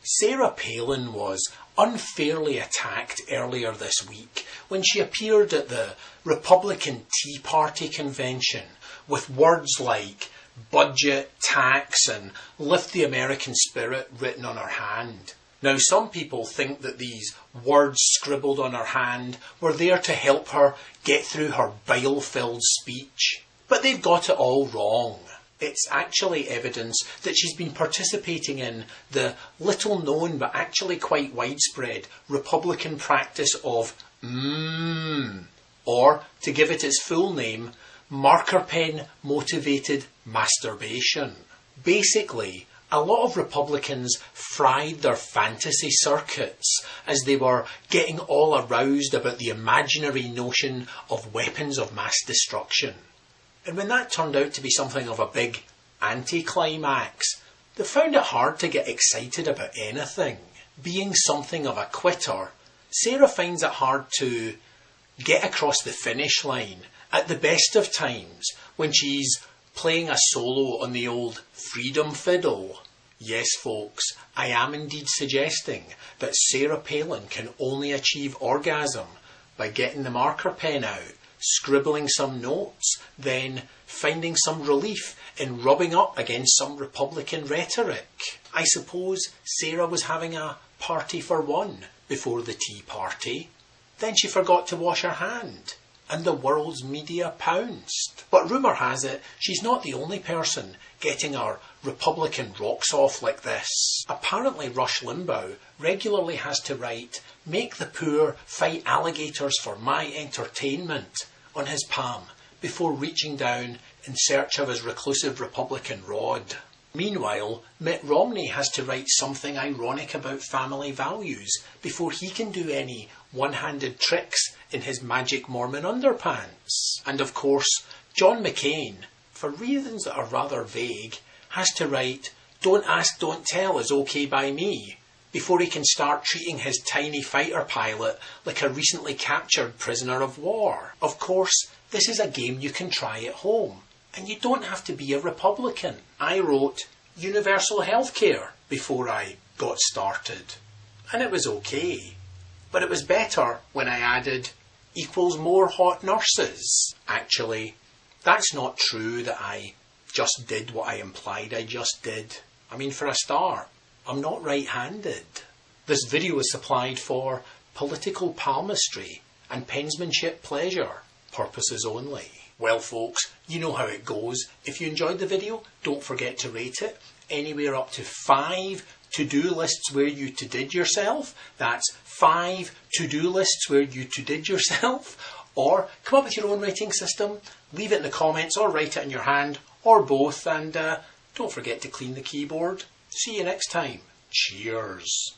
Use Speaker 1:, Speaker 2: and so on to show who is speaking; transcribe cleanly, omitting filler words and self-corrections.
Speaker 1: Sarah Palin was unfairly attacked earlier this week when she appeared at the Republican Tea Party convention with words like budget, tax and lift the American spirit written on her hand. Now, some people think that these words scribbled on her hand were there to help her get through her bile-filled speech, but they've got it all wrong. It's actually evidence that she's been participating in the little known but actually quite widespread Republican practice of or, to give it its full name, marker pen motivated masturbation. Basically, a lot of Republicans fried their fantasy circuits as they were getting all aroused about the imaginary notion of weapons of mass destruction. And when that turned out to be something of a big anticlimax, they found it hard to get excited about anything. Being something of a quitter, Sarah finds it hard to get across the finish line at the best of times when she's playing a solo on the old freedom fiddle. Yes, folks, I am indeed suggesting that Sarah Palin can only achieve orgasm by getting the marker pen out, scribbling some notes, then finding some relief in rubbing up against some Republican rhetoric. I suppose Sarah was having a party for one before the Tea Party. Then she forgot to wash her hand, and the world's media pounced. But rumour has it she's not the only person getting her Republican rocks off like this. Apparently Rush Limbaugh regularly has to write "Make the poor fight alligators for my entertainment" on his palm before reaching down in search of his reclusive Republican rod. Meanwhile, Mitt Romney has to write something ironic about family values before he can do any one-handed tricks in his magic Mormon underpants. And of course, John McCain, for reasons that are rather vague, has to write "Don't ask, don't tell is okay by me" before he can start treating his tiny fighter pilot like a recently captured prisoner of war. Of course, this is a game you can try at home, and you don't have to be a Republican. I wrote universal healthcare before I got started, and it was okay. But it was better when I added equals more hot nurses. Actually, that's not true that I just did what I implied I just did. I mean, for a start, I'm not right-handed. This video is supplied for political palmistry and pensmanship pleasure purposes only. Well folks, you know how it goes. If you enjoyed the video, don't forget to rate it. Anywhere up to 5 to-do lists where you to-did yourself. That's 5 to-do lists where you to-did yourself. Or come up with your own rating system. Leave it in the comments or write it in your hand or both. And don't forget to clean the keyboard. See you next time. Cheers.